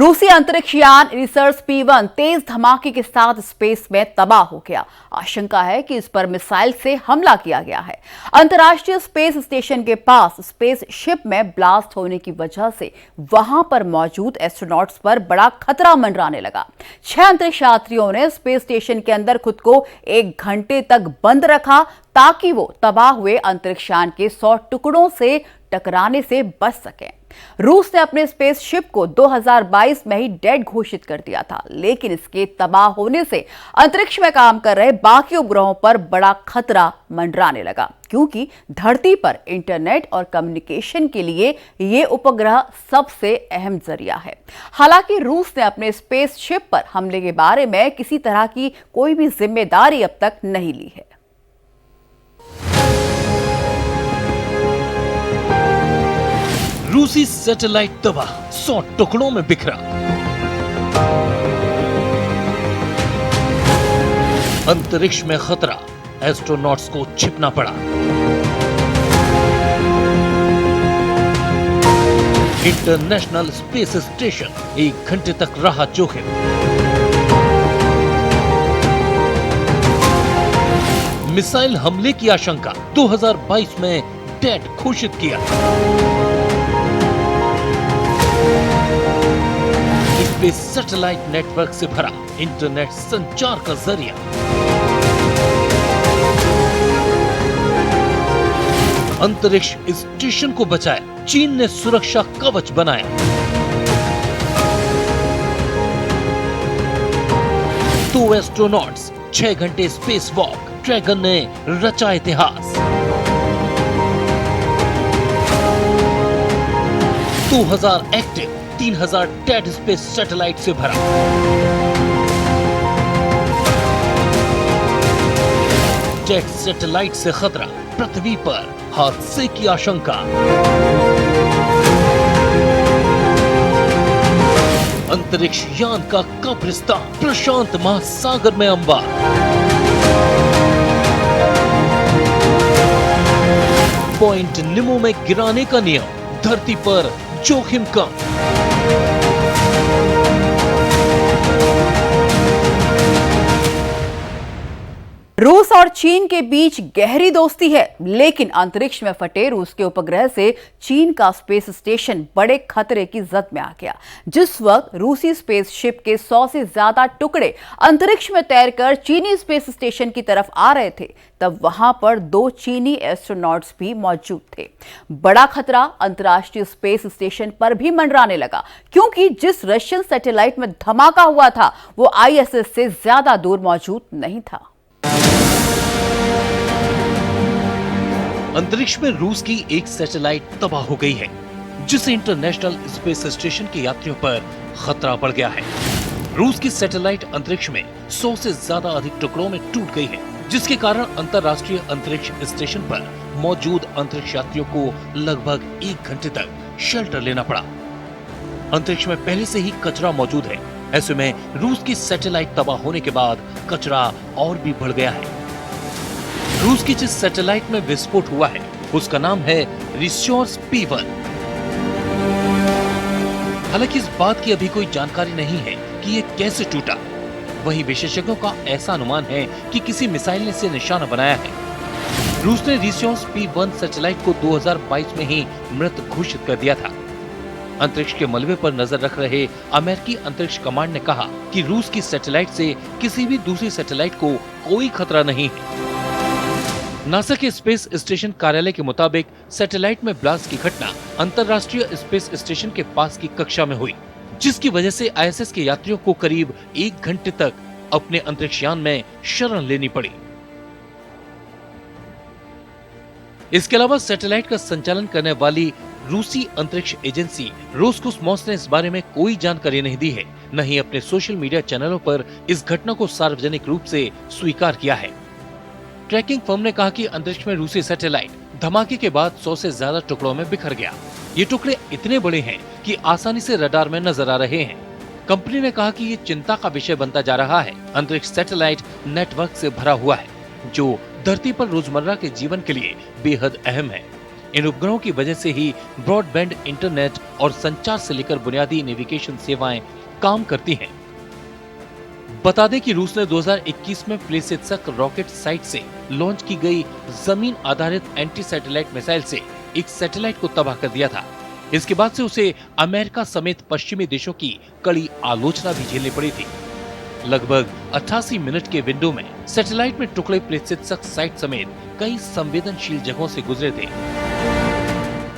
रूसी अंतरिक्ष यान रिसर्च P1 तेज धमाके के साथ स्पेस में तबाह हो गया। आशंका है कि इस पर मिसाइल से हमला किया गया है। अंतर्राष्ट्रीय स्पेस स्टेशन के पास स्पेस शिप में ब्लास्ट होने की वजह से वहां पर मौजूद एस्ट्रोनॉट्स पर बड़ा खतरा मंडराने लगा। 6 अंतरिक्ष यात्रियों ने स्पेस स्टेशन के अंदर खुद को 1 घंटे तक बंद रखा ताकि वो तबाह हुए अंतरिक्ष यान के 100 टुकड़ों से टकराने से बच सकें। रूस ने अपने स्पेस शिप को 2022 में ही डेड घोषित कर दिया था, लेकिन इसके तबाह होने से अंतरिक्ष में काम कर रहे बाकी उपग्रहों पर बड़ा खतरा मंडराने लगा, क्योंकि धरती पर इंटरनेट और कम्युनिकेशन के लिए ये उपग्रह सबसे अहम जरिया है। हालांकि रूस ने अपने स्पेस शिप पर हमले के बारे में किसी तरह की कोई भी जिम्मेदारी अब तक नहीं ली है। रूसी सैटेलाइट तबाह, 100 टुकड़ों में बिखरा। अंतरिक्ष में खतरा, एस्ट्रोनॉट्स को छिपना पड़ा। इंटरनेशनल स्पेस स्टेशन 1 घंटे तक रहा जोखिम। मिसाइल हमले की आशंका, 2022 में डेड घोषित किया। स्पेस सैटेलाइट नेटवर्क से भरा इंटरनेट संचार का जरिया। अंतरिक्ष स्टेशन को बचाया, चीन ने सुरक्षा कवच बनाया। तो एस्ट्रोनॉट्स 6 घंटे स्पेस वॉक, ड्रैगन ने रचा इतिहास। 2000 एक्टिव, 3000 डेड स्पेस सैटेलाइट से भरा। डेड सैटेलाइट से खतरा, पृथ्वी पर हादसे की आशंका। अंतरिक्ष यान का कब्रिस्तान, प्रशांत महासागर में अंबार। पॉइंट निमो में गिराने का नियम, धरती पर जोखिम कम। रूस और चीन के बीच गहरी दोस्ती है, लेकिन अंतरिक्ष में फटे रूस के उपग्रह से चीन का स्पेस स्टेशन बड़े खतरे की जद में आ गया। जिस वक्त रूसी स्पेस शिप के 100 से ज्यादा टुकड़े अंतरिक्ष में तैरकर चीनी स्पेस स्टेशन की तरफ आ रहे थे, तब वहां पर 2 चीनी एस्ट्रोनॉट्स भी मौजूद थे। बड़ा खतरा अंतर्राष्ट्रीय स्पेस स्टेशन पर भी मंडराने लगा, क्योंकि जिस रशियन सैटेलाइट में धमाका हुआ था वो ISS से ज्यादा दूर मौजूद नहीं था। अंतरिक्ष में रूस की एक सैटेलाइट तबाह हो गई है, जिससे इंटरनेशनल स्पेस स्टेशन के यात्रियों पर खतरा बढ़ गया है। रूस की सैटेलाइट अंतरिक्ष में 100 से ज्यादा अधिक टुकड़ों में टूट गई है, जिसके कारण अंतर्राष्ट्रीय अंतरिक्ष स्टेशन पर मौजूद अंतरिक्ष यात्रियों को लगभग 1 घंटे तक शेल्टर लेना पड़ा। अंतरिक्ष में पहले से ही कचरा मौजूद है, ऐसे में रूस की सैटेलाइट तबाह होने के बाद कचरा और भी बढ़ गया है। रूस की जिस सैटेलाइट में विस्फोट हुआ है उसका नाम है रिसोर्स P1। हालांकि इस बात की अभी कोई जानकारी नहीं है कि ये कैसे टूटा। वहीं विशेषज्ञों का ऐसा अनुमान है कि किसी मिसाइल ने इसे निशाना बनाया है। रूस ने रिसोर्स P1 सैटेलाइट को 2022 में ही मृत घोषित कर दिया था। अंतरिक्ष के मलबे पर नजर रख रहे अमेरिकी अंतरिक्ष कमांड ने कहा कि रूस की सैटेलाइट से किसी भी दूसरी सैटेलाइट को कोई खतरा नहीं है। नासा के स्पेस स्टेशन कार्यालय के मुताबिक सैटेलाइट में ब्लास्ट की घटना अंतर्राष्ट्रीय स्पेस स्टेशन के पास की कक्षा में हुई, जिसकी वजह से ISS के यात्रियों को करीब 1 घंटे तक अपने अंतरिक्ष यान में शरण लेनी पड़ी। इसके अलावा सैटेलाइट का संचालन करने वाली रूसी अंतरिक्ष एजेंसी रोसकोस्मोस ने इस बारे में कोई जानकारी नहीं दी है, न ही अपने सोशल मीडिया चैनलों पर इस घटना को सार्वजनिक रूप से स्वीकार किया है। ट्रैकिंग फर्म ने कहा कि अंतरिक्ष में रूसी सैटेलाइट धमाके के बाद 100 से ज्यादा टुकड़ों में बिखर गया। ये टुकड़े इतने बड़े हैं कि आसानी से रडार में नजर आ रहे हैं। कंपनी ने कहा कि ये चिंता का विषय बनता जा रहा है। अंतरिक्ष सैटेलाइट नेटवर्क से भरा हुआ है, जो धरती पर रोजमर्रा के जीवन के लिए बेहद अहम है। इन उपग्रहों की वजह से ही ब्रॉडबैंड इंटरनेट और संचार से लेकर बुनियादी नेविगेशन सेवाएं काम करती हैं। बता दें कि रूस ने 2021 में प्लेसेत्स्क रॉकेट साइट से लॉन्च की गई जमीन आधारित एंटी सैटेलाइट मिसाइल से एक सैटेलाइट को तबाह कर दिया था। इसके बाद से उसे अमेरिका समेत पश्चिमी देशों की कड़ी आलोचना भी झेलनी पड़ी थी। लगभग 88 मिनट के विंडो में सैटेलाइट में टुकड़े प्लेसेत्स्क साइट समेत कई संवेदनशील जगहों से गुजरे थे।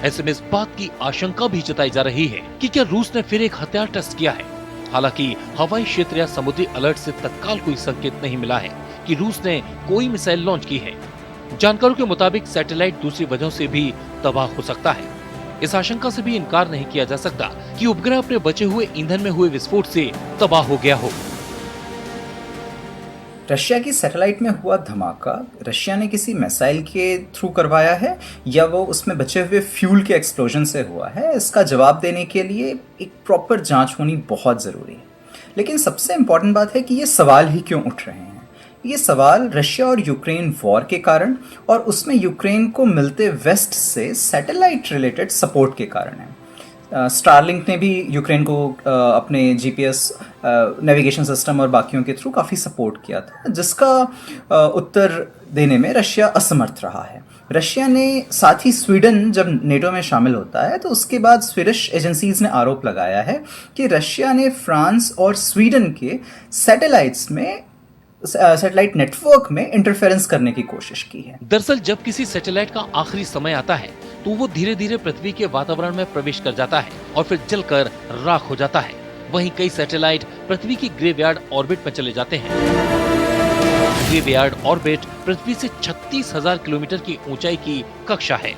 ऐसे में इस बात की आशंका भी जताई जा रही है कि क्या रूस ने फिर एक हथियार टेस्ट किया है। हालांकि हवाई क्षेत्र या समुद्री अलर्ट से तत्काल कोई संकेत नहीं मिला है कि रूस ने कोई मिसाइल लॉन्च की है। जानकारों के मुताबिक सैटेलाइट दूसरी वजहों से भी तबाह हो सकता है। इस आशंका से भी इनकार नहीं किया जा सकता कि उपग्रह अपने बचे हुए ईंधन में हुए विस्फोट से तबाह हो गया हो। रशिया की सैटेलाइट में हुआ धमाका रशिया ने किसी मिसाइल के थ्रू करवाया है या वो उसमें बचे हुए फ्यूल के एक्सप्लोजन से हुआ है, इसका जवाब देने के लिए एक प्रॉपर जांच होनी बहुत ज़रूरी है। लेकिन सबसे इम्पॉर्टेंट बात है कि ये सवाल ही क्यों उठ रहे हैं। ये सवाल रशिया और यूक्रेन वॉर के कारण और उसमें यूक्रेन को मिलते वेस्ट से सैटेलाइट रिलेटेड सपोर्ट के कारण है। स्टारलिंक ने भी यूक्रेन को अपने जीपीएस नेविगेशन सिस्टम और बाकियों के थ्रू काफ़ी सपोर्ट किया था, जिसका उत्तर देने में रशिया असमर्थ रहा है। रशिया ने साथ ही स्वीडन जब नेटो में शामिल होता है तो उसके बाद स्वीडिश एजेंसीज ने आरोप लगाया है कि रशिया ने फ्रांस और स्वीडन के सैटेलाइट नेटवर्क में इंटरफेरेंस करने की कोशिश की है। दरअसल जब किसी सैटेलाइट का आखिरी समय आता है तो वो धीरे धीरे पृथ्वी के वातावरण में प्रवेश कर जाता है और फिर जलकर राख हो जाता है। वहीं कई सैटेलाइट पृथ्वी की ग्रेवयार्ड ऑर्बिट में चले जाते हैं। ग्रेवयार्ड ऑर्बिट पृथ्वी से 36,000 किलोमीटर की ऊंचाई की कक्षा है,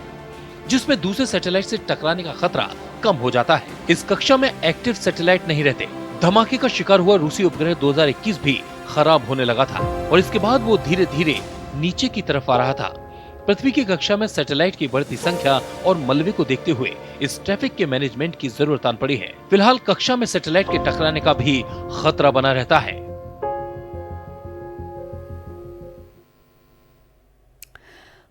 जिसमें दूसरे सैटेलाइट से टकराने का खतरा कम हो जाता है। इस कक्षा में एक्टिव सैटेलाइट नहीं रहते। धमाके का शिकार हुआ रूसी उपग्रह 2021 भी खराब होने लगा था और इसके बाद वो धीरे धीरे नीचे की तरफ आ रहा था। पृथ्वी की कक्षा में सैटेलाइट की बढ़ती संख्या और मलबे को देखते हुए इस ट्रैफिक के मैनेजमेंट की जरूरत आन पड़ी है। फिलहाल कक्षा में सैटेलाइट के टकराने का भी खतरा बना रहता है।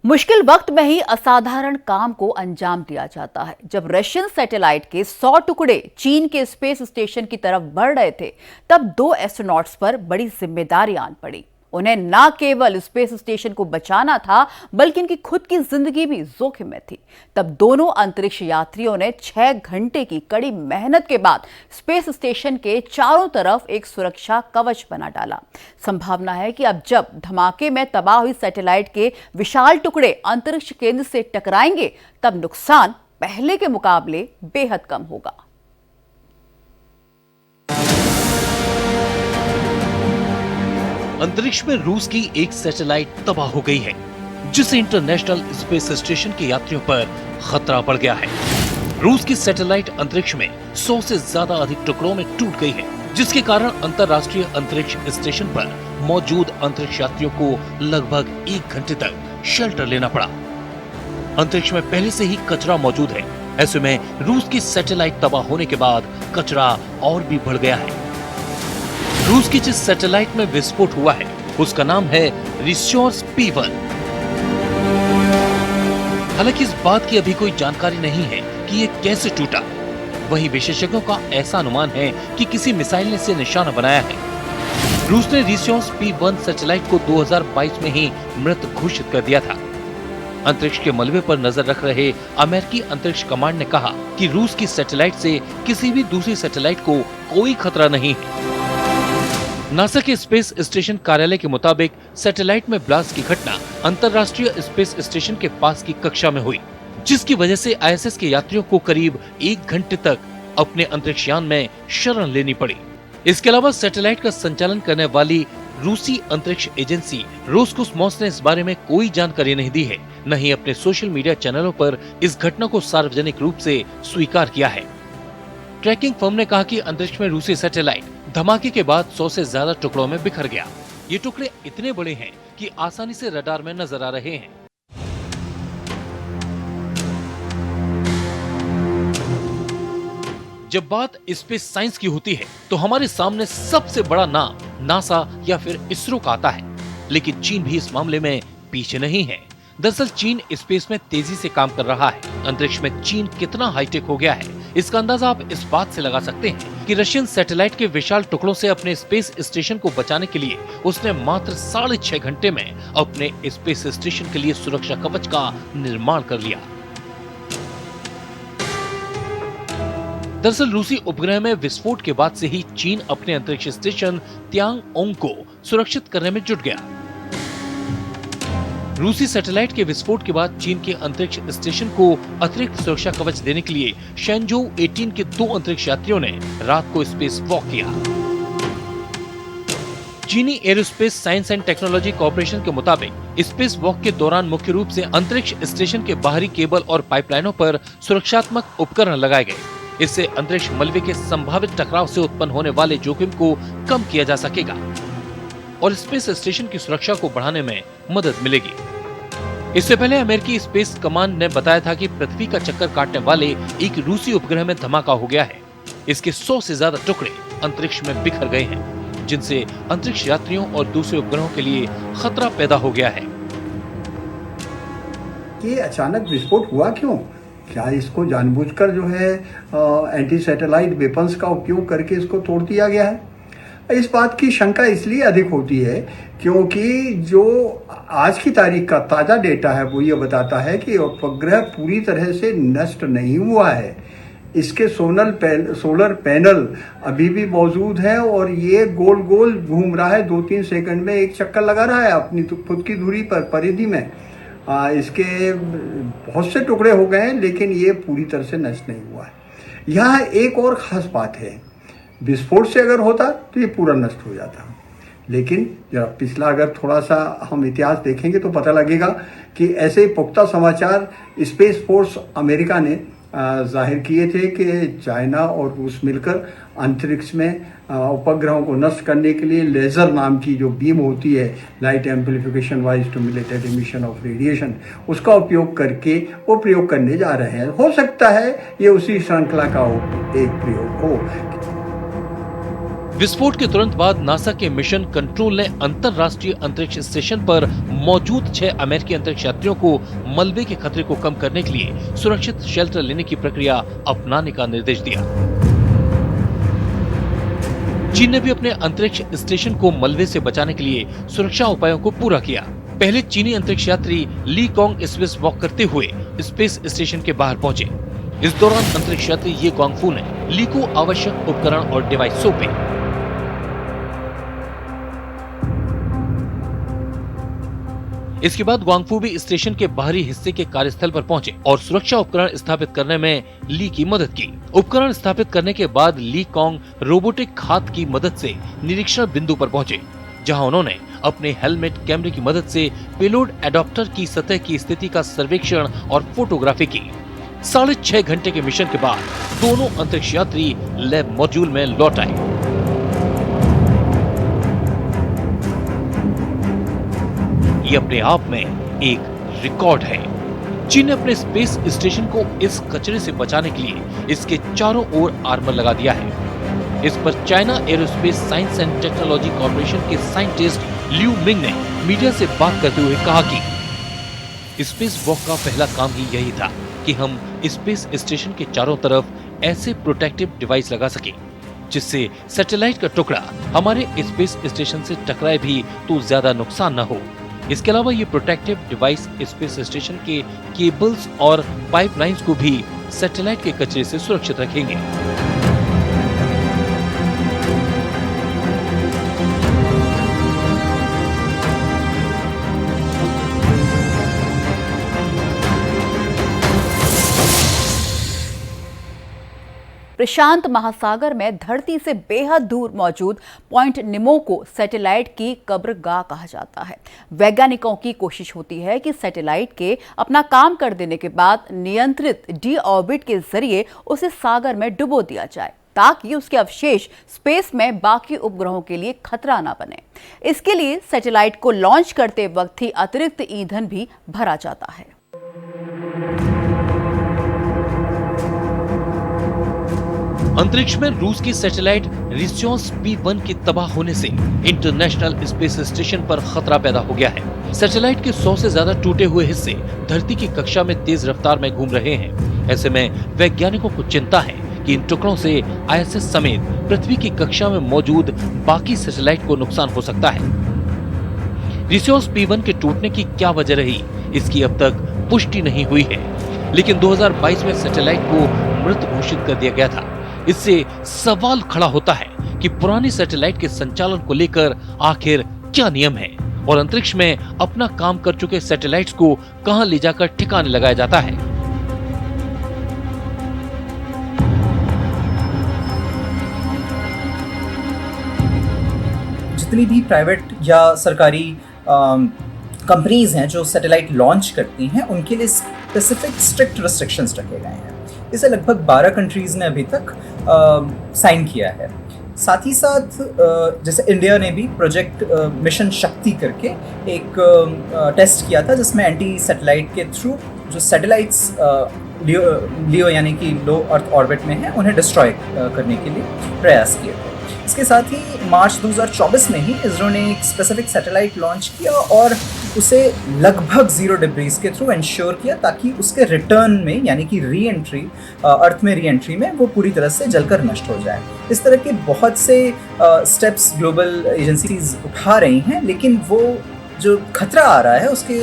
मुश्किल वक्त में ही असाधारण काम को अंजाम दिया जाता है। जब रशियन सैटेलाइट के 100 टुकड़े चीन के स्पेस स्टेशन की तरफ बढ़ रहे थे, तब 2 एस्ट्रोनॉट्स पर बड़ी जिम्मेदारी आन पड़ी। उन्हें न केवल स्पेस स्टेशन को बचाना था, बल्कि उनकी खुद की जिंदगी भी जोखिम में थी। तब दोनों अंतरिक्ष यात्रियों ने 6 घंटे की कड़ी मेहनत के बाद स्पेस स्टेशन के चारों तरफ एक सुरक्षा कवच बना डाला। संभावना है कि अब जब धमाके में तबाह हुई सैटेलाइट के विशाल टुकड़े अंतरिक्ष केंद्र से टकराएंगे, तब नुकसान पहले के मुकाबले बेहद कम होगा। अंतरिक्ष में रूस की एक सैटेलाइट तबाह हो गई है, जिससे इंटरनेशनल स्पेस स्टेशन के यात्रियों पर खतरा बढ़ गया है। रूस की सैटेलाइट अंतरिक्ष में 100 से ज्यादा अधिक टुकड़ों में टूट गई है, जिसके कारण अंतर्राष्ट्रीय अंतरिक्ष स्टेशन पर मौजूद अंतरिक्ष यात्रियों को लगभग 1 घंटे तक शेल्टर लेना पड़ा। अंतरिक्ष में पहले से ही कचरा मौजूद है। ऐसे में रूस की सैटेलाइट तबाह होने के बाद कचरा और भी बढ़ गया है। रूस की जिस सैटेलाइट में विस्फोट हुआ है, उसका नाम है रिसोर्स P1। हालांकि इस बात की अभी कोई जानकारी नहीं है कि ये कैसे टूटा। वहीं विशेषज्ञों का ऐसा अनुमान है कि किसी मिसाइल ने इसे निशाना बनाया है। रूस ने रिसोर्स P1 सैटेलाइट को 2022 में ही मृत घोषित कर दिया था। अंतरिक्ष के मलबे पर नजर रख रहे अमेरिकी अंतरिक्ष कमांड ने कहा कि रूस की सैटेलाइट से किसी भी दूसरी सैटेलाइट को कोई खतरा नहीं है। नासा के स्पेस स्टेशन कार्यालय के मुताबिक सैटेलाइट में ब्लास्ट की घटना अंतर्राष्ट्रीय स्पेस स्टेशन के पास की कक्षा में हुई, जिसकी वजह से आईएसएस के यात्रियों को करीब 1 घंटे तक अपने अंतरिक्ष यान में शरण लेनी पड़ी। इसके अलावा सैटेलाइट का संचालन करने वाली रूसी अंतरिक्ष एजेंसी रोसकोस्मोस ने इस बारे में कोई जानकारी नहीं दी है, न ही अपने सोशल मीडिया चैनलों पर इस घटना को सार्वजनिक रूप से स्वीकार किया है। ट्रैकिंग फर्म ने कहा कि अंतरिक्ष में रूसी सैटेलाइट धमाके के बाद 100 से ज्यादा टुकड़ों में बिखर गया। ये टुकड़े इतने बड़े हैं कि आसानी से रडार में नजर आ रहे हैं। जब बात स्पेस साइंस की होती है तो हमारे सामने सबसे बड़ा नाम नासा या फिर इसरो का आता है, लेकिन चीन भी इस मामले में पीछे नहीं है। दरअसल चीन स्पेस में तेजी से काम कर रहा है। अंतरिक्ष में चीन कितना हाईटेक हो गया है, इसका अंदाजा आप इस बात से लगा सकते हैं कि रशियन सैटेलाइट के विशाल टुकड़ों से अपने स्पेस स्टेशन को बचाने के लिए उसने मात्र 6.5 घंटे में अपने स्पेस स्टेशन के लिए सुरक्षा कवच का निर्माण कर लिया। दरअसल रूसी उपग्रह में विस्फोट के बाद से ही चीन अपने अंतरिक्ष स्टेशन त्यांगओंग को सुरक्षित करने में जुट गया। रूसी सैटेलाइट के विस्फोट के बाद चीन के अंतरिक्ष स्टेशन को अतिरिक्त सुरक्षा कवच देने के लिए शेंजोउ 18 के 2 अंतरिक्ष यात्रियों ने रात को स्पेस वॉक किया। चीनी aerospace science and technology corporation के मुताबिक स्पेस वॉक के दौरान मुख्य रूप से अंतरिक्ष स्टेशन के बाहरी केबल और पाइपलाइनों पर सुरक्षात्मक उपकरण लगाए गए। इससे अंतरिक्ष मलबे के संभावित टकराव से उत्पन्न होने वाले जोखिम को कम किया जा सकेगा और स्पेस स्टेशन की सुरक्षा को बढ़ाने में मदद मिलेगी। इससे पहले अमेरिकी स्पेस कमांड ने बताया था कि पृथ्वी का चक्कर काटने वाले एक रूसी उपग्रह में धमाका हो गया है। इसके 100 से ज्यादा टुकड़े अंतरिक्ष में बिखर गए हैं, जिनसे अंतरिक्ष यात्रियों और दूसरे उपग्रहों के लिए खतरा पैदा हो गया है। ये अचानक विस्फोट हुआ क्यों? क्या इसको जानबूझकर जो है एंटी सैटेलाइट वेपन्स का उपयोग करके इसको तोड़ दिया गया है? इस बात की शंका इसलिए अधिक होती है क्योंकि जो आज की तारीख का ताज़ा डेटा है वो ये बताता है कि उपग्रह पूरी तरह से नष्ट नहीं हुआ है। इसके सोलर पैनल अभी भी मौजूद है और ये गोल गोल घूम रहा है, 2-3 सेकंड में एक चक्कर लगा रहा है अपनी खुद की दूरी पर परिधि में। इसके बहुत से टुकड़े हो गए हैं लेकिन ये पूरी तरह से नष्ट नहीं हुआ है। यहाँ एक और ख़ास बात है, विस्फोट से अगर होता तो ये पूरा नष्ट हो जाता, लेकिन जब पिछला अगर थोड़ा सा हम इतिहास देखेंगे तो पता लगेगा कि ऐसे ही पुख्ता समाचार स्पेस फोर्स अमेरिका ने जाहिर किए थे कि चाइना और रूस मिलकर अंतरिक्ष में उपग्रहों को नष्ट करने के लिए लेज़र नाम की जो बीम होती है, light amplification wise stimulated emission of radiation, उसका उपयोग करके वो प्रयोग करने जा रहे हैं। हो सकता है ये उसी श्रृंखला का एक प्रयोग हो। विस्फोट के तुरंत बाद नासा के मिशन कंट्रोल ने अंतरराष्ट्रीय अंतरिक्ष स्टेशन पर मौजूद 6 अमेरिकी अंतरिक्ष यात्रियों को मलबे के खतरे को कम करने के लिए सुरक्षित शेल्टर लेने की प्रक्रिया अपनाने का निर्देश दिया। चीन ने भी अपने अंतरिक्ष स्टेशन को मलबे से बचाने के लिए सुरक्षा उपायों को पूरा किया। पहले चीनी अंतरिक्ष यात्री ली कॉन्ग स्पेस वॉक करते हुए स्पेस स्टेशन के बाहर पहुंचे। इस दौरान अंतरिक्ष यात्री ये गुआंगफू ने ली को आवश्यक उपकरण और डिवाइस सौंपे। इसके बाद गुआंगफू भी स्टेशन के बाहरी हिस्से के कार्यस्थल पर पहुंचे और सुरक्षा उपकरण स्थापित करने में ली की मदद की। उपकरण स्थापित करने के बाद ली कॉन्ग रोबोटिक हाथ की मदद से निरीक्षण बिंदु पर पहुंचे, जहां उन्होंने अपने हेलमेट कैमरे की मदद से पेलोड एडॉप्टर की सतह की स्थिति का सर्वेक्षण और फोटोग्राफी की। 6.5 घंटे के मिशन के बाद दोनों अंतरिक्ष यात्री लैब मॉड्यूल में लौट आए। ये अपने आप में एक रिकॉर्ड है। चीन ने अपने स्पेस स्टेशन को इस कचरे से बचाने के लिए इसके चारों ओर आर्मर लगा दिया है। इस पर China aerospace science and technology corporation के साइंटिस्ट लिu मिंग ने मीडिया से बात करते हुए कहा कि स्पेस वॉक का पहला काम ही यही था कि हम स्पेस स्टेशन के चारों तरफ ऐसे प्रोटेक्टिव डिवाइस लगा सके जिससे सैटेलाइट का टुकड़ा हमारे स्पेस स्टेशन से टकराए भी तो ज्यादा नुकसान न हो। इसके अलावा ये प्रोटेक्टिव डिवाइस स्पेस स्टेशन के केबल्स और पाइपलाइंस को भी सैटेलाइट के कचरे से सुरक्षित रखेंगे। प्रशांत महासागर में धरती से बेहद दूर मौजूद पॉइंट निमो को सैटेलाइट की कब्रगाह कहा जाता है। वैज्ञानिकों की कोशिश होती है कि सैटेलाइट के अपना काम कर देने के बाद नियंत्रित डी ऑर्बिट के जरिए उसे सागर में डुबो दिया जाए ताकि उसके अवशेष स्पेस में बाकी उपग्रहों के लिए खतरा न बने। इसके लिए सैटेलाइट को लॉन्च करते वक्त ही अतिरिक्त ईंधन भी भरा जाता है। अंतरिक्ष में रूस की सैटेलाइट रिस्योस P1 के तबाह होने से इंटरनेशनल स्पेस स्टेशन पर खतरा पैदा हो गया है। सैटेलाइट के 100 से ज्यादा टूटे हुए हिस्से धरती की कक्षा में तेज रफ्तार में घूम रहे हैं। ऐसे में वैज्ञानिकों को चिंता है कि इन टुकड़ों से ISS समेत पृथ्वी की कक्षा में मौजूद बाकी सैटेलाइट को नुकसान हो सकता है। रिसोर्स P1 के टूटने की क्या वजह रही, इसकी अब तक पुष्टि नहीं हुई है, लेकिन 2022 में सैटेलाइट को मृत घोषित कर दिया गया था। इससे सवाल खड़ा होता है कि पुरानी सैटेलाइट के संचालन को लेकर आखिर क्या नियम है और अंतरिक्ष में अपना काम कर चुके सैटेलाइट्स को कहां ले जाकर ठिकाने लगाया जाता है। जितनी भी प्राइवेट या सरकारी कंपनीज हैं जो सैटेलाइट लॉन्च करती हैं, उनके लिए स्पेसिफिक स्ट्रिक्ट रिस्ट्रिक्शंस रखे गए हैं। इसे लगभग 12 कंट्रीज़ ने अभी तक साइन किया है। साथ ही साथ जैसे इंडिया ने भी प्रोजेक्ट मिशन शक्ति करके एक टेस्ट किया था, जिसमें एंटी सैटेलाइट के थ्रू जो सैटेलाइट्स लियो यानी कि लो अर्थ ऑर्बिट में हैं, उन्हें डिस्ट्रॉय करने के लिए प्रयास किए थे। इसके साथ ही मार्च 2024 में ही इसरो ने एक स्पेसिफिक सैटेलाइट लॉन्च किया और उसे लगभग जीरो डिब्रीज के थ्रू इंश्योर किया, ताकि उसके रिटर्न में यानी कि री एंट्री अर्थ में री एंट्री में वो पूरी तरह से जलकर नष्ट हो जाए। इस तरह के बहुत से स्टेप्स ग्लोबल एजेंसीज उठा रही हैं, लेकिन वो जो खतरा आ रहा है उसके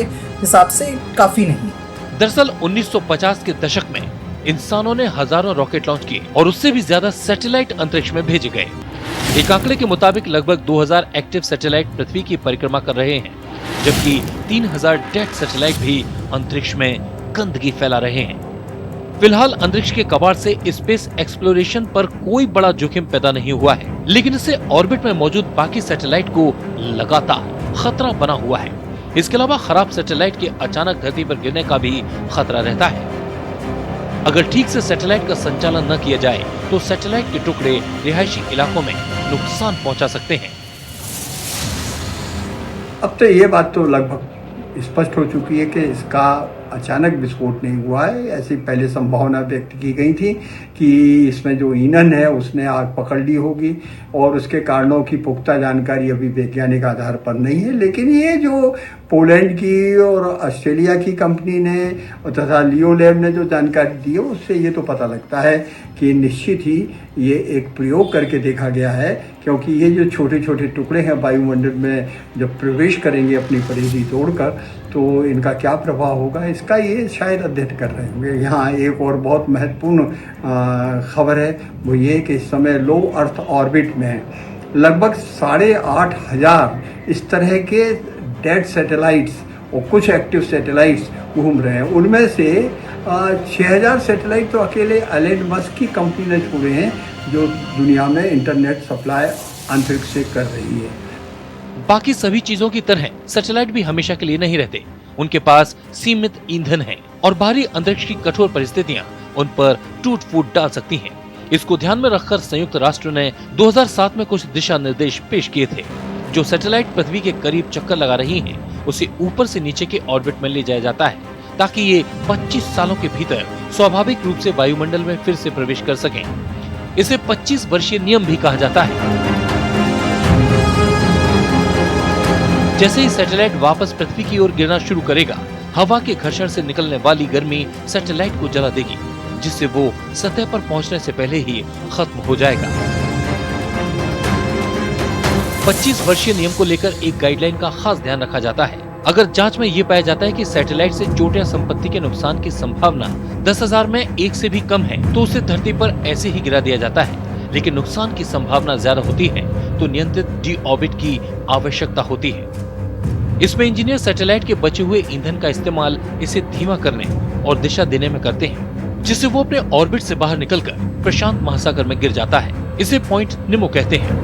हिसाब से काफ़ी नहीं। दरअसल 1950 के दशक में इंसानों ने हजारों रॉकेट लॉन्च किए और उससे भी ज्यादा सैटेलाइट अंतरिक्ष में भेजे गए। एक आंकड़े के मुताबिक लगभग 2000 एक्टिव सैटेलाइट पृथ्वी की परिक्रमा कर रहे हैं, जबकि 3000 डेड सैटेलाइट भी अंतरिक्ष में गंदगी फैला रहे हैं। फिलहाल अंतरिक्ष के कबाड़ से स्पेस एक्सप्लोरेशन पर कोई बड़ा जोखिम पैदा नहीं हुआ है, लेकिन इससे ऑर्बिट में मौजूद बाकी सैटेलाइट को लगातार खतरा बना हुआ है। इसके अलावा खराब सैटेलाइट के अचानक धरती पर गिरने का भी खतरा रहता है। अगर ठीक से सैटेलाइट का संचालन न किया जाए तो सैटेलाइट के टुकड़े रिहायशी इलाकों में नुकसान पहुंचा सकते हैं। अब तो ये बात तो लगभग स्पष्ट हो चुकी है कि इसका अचानक विस्फोट नहीं हुआ है। ऐसी पहले संभावना व्यक्त की गई थी कि इसमें जो ईंधन है उसने आग पकड़ ली होगी, और उसके कारणों की पुख्ता जानकारी अभी वैज्ञानिक आधार पर नहीं है। लेकिन ये जो पोलैंड की और ऑस्ट्रेलिया की कंपनी ने तथा लियो लैब ने जो जानकारी दी है, उससे ये तो पता लगता है कि निश्चित ही ये एक प्रयोग करके देखा गया है, क्योंकि ये जो छोटे छोटे टुकड़े हैं वायुमंडल में जब प्रवेश करेंगे अपनी परिधि तोड़कर, तो इनका क्या प्रभाव होगा, इसका ये शायद अध्ययन कर रहे होंगे। यहाँ एक और बहुत महत्वपूर्ण खबर है, वो ये कि इस समय लो अर्थ ऑर्बिट में लगभग 8,500 इस तरह के डेड सैटेलाइट्स और कुछ एक्टिव सैटेलाइट्स घूम रहे हैं। उनमें से 6,000 सैटेलाइट तो अकेले एलन मस्क की कंपनी ने छोड़े हैं, जो दुनिया में इंटरनेट सप्लाई अंतरिक्ष से कर रही है। बाकी सभी चीजों की तरह सैटेलाइट भी हमेशा के लिए नहीं रहते। उनके पास सीमित ईंधन है और बाहरी अंतरिक्ष की कठोर परिस्थितियां उन पर टूट फूट डाल सकती हैं। इसको ध्यान में रखकर संयुक्त राष्ट्र ने 2007 में कुछ दिशा निर्देश पेश किए थे। जो सैटेलाइट पृथ्वी के करीब चक्कर लगा रही हैं, उसे ऊपर से नीचे के ऑर्बिट में ले जाया जाता है, ताकि ये 25 सालों के भीतर स्वाभाविक रूप से वायुमंडल में फिर से प्रवेश कर सकें। इसे 25 वर्षीय नियम भी कहा जाता है। जैसे ही सैटेलाइट वापस पृथ्वी की ओर गिरना शुरू करेगा, हवा के घर्षण से निकलने वाली गर्मी सैटेलाइट को जला देगी, जिससे वो सतह पर पहुंचने से पहले ही खत्म हो जाएगा। 25 वर्षीय नियम को लेकर एक गाइडलाइन का खास ध्यान रखा जाता है। अगर जांच में ये पाया जाता है कि सैटेलाइट से चोट या संपत्ति के नुकसान की संभावना 10,000 में 1 से भी कम है, तो उसे धरती पर ऐसे ही गिरा दिया जाता है। लेकिन नुकसान की संभावना ज्यादा होती है तो नियंत्रित डी ऑर्बिट की आवश्यकता होती है। इसमें इंजीनियर सैटेलाइट के बचे हुए ईंधन का इस्तेमाल इसे धीमा करने और दिशा देने में करते हैं, जिससे वो अपने ऑर्बिट से बाहर निकलकर प्रशांत महासागर में गिर जाता है। इसे पॉइंट निमो कहते हैं।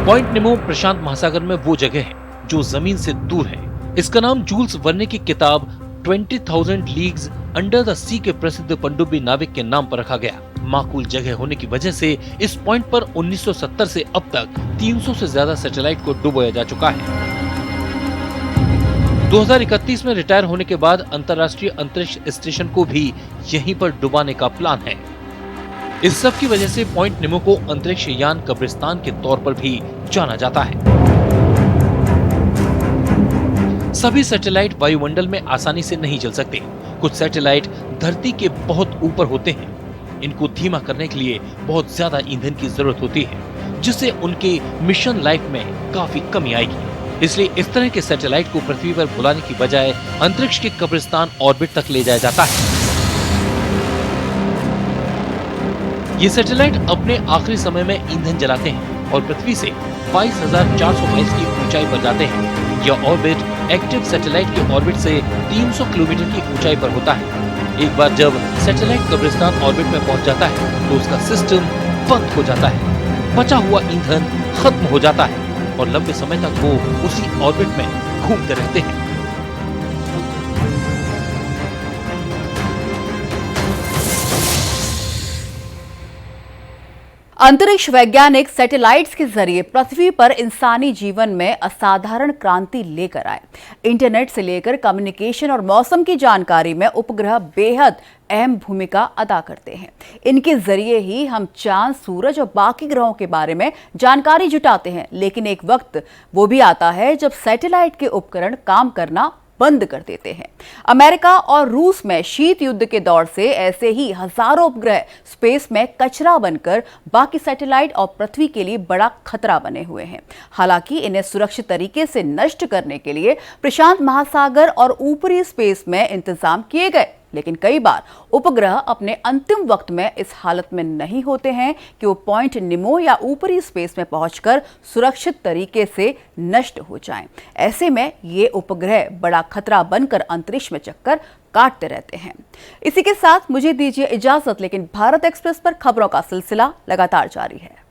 पॉइंट निमो प्रशांत महासागर में वो जगह है जो जमीन से दूर है। इसका नाम जूल्स वर्ने की किताब 20,000 लीग्स अंडर द सी के प्रसिद्ध पनडुब्बी नाविक के नाम पर रखा गया। माकूल जगह होने की वजह से इस पॉइंट पर 1970 से अब तक 300 से ज्यादा सैटेलाइट को डुबोया जा चुका है। 2031 में रिटायर होने के बाद अंतर्राष्ट्रीय अंतरिक्ष स्टेशन को भी यहीं पर डुबाने का प्लान है। इस सब की वजह से पॉइंट निमो को अंतरिक्ष यान कब्रिस्तान के तौर पर भी जाना जाता है। सभी सैटेलाइट वायुमंडल में आसानी से नहीं चल सकते। कुछ सैटेलाइट धरती के बहुत ऊपर होते हैं। इनको धीमा करने के लिए बहुत ज्यादा ईंधन की जरूरत होती है, जिससे उनके मिशन लाइफ में काफी कमी आएगी। इसलिए इस तरह के सैटेलाइट को पृथ्वी पर बुलाने की बजाय अंतरिक्ष के कब्रिस्तान ऑर्बिट तक ले जाया जाता है। ये सैटेलाइट अपने आखिरी समय में ईंधन जलाते हैं और पृथ्वी से 22,400 माइल की ऊंचाई पर जाते हैं। यह ऑर्बिट एक्टिव सैटेलाइट के ऑर्बिट से 300 किलोमीटर की ऊंचाई पर होता है। एक बार जब सैटेलाइट कब्रिस्तान ऑर्बिट में पहुंच जाता है तो उसका सिस्टम बंद हो जाता है। बचा हुआ ईंधन खत्म हो जाता है और लंबे समय तक वो उसी ऑर्बिट में घूमते रहते हैं। अंतरिक्ष वैज्ञानिक सैटेलाइट्स के जरिए पृथ्वी पर इंसानी जीवन में असाधारण क्रांति लेकर आए। इंटरनेट से लेकर कम्युनिकेशन और मौसम की जानकारी में उपग्रह बेहद अहम भूमिका अदा करते हैं। इनके जरिए ही हम चांद, सूरज और बाकी ग्रहों के बारे में जानकारी जुटाते हैं। लेकिन एक वक्त वो भी आता है जब सैटेलाइट के उपकरण काम करना बंद कर देते हैं। अमेरिका और रूस में शीत युद्ध के दौर से ऐसे ही हजारों उपग्रह स्पेस में कचरा बनकर बाकी सैटेलाइट और पृथ्वी के लिए बड़ा खतरा बने हुए हैं। हालांकि इन्हें सुरक्षित तरीके से नष्ट करने के लिए प्रशांत महासागर और ऊपरी स्पेस में इंतजाम किए गए, लेकिन कई बार उपग्रह अपने अंतिम वक्त में इस हालत में नहीं होते हैं कि वो पॉइंट निमो या ऊपरी स्पेस में पहुंचकर सुरक्षित तरीके से नष्ट हो जाएं। ऐसे में ये उपग्रह बड़ा खतरा बनकर अंतरिक्ष में चक्कर काटते रहते हैं। इसी के साथ मुझे दीजिए इजाजत, लेकिन भारत एक्सप्रेस पर खबरों का सिलसिला लगातार जारी है।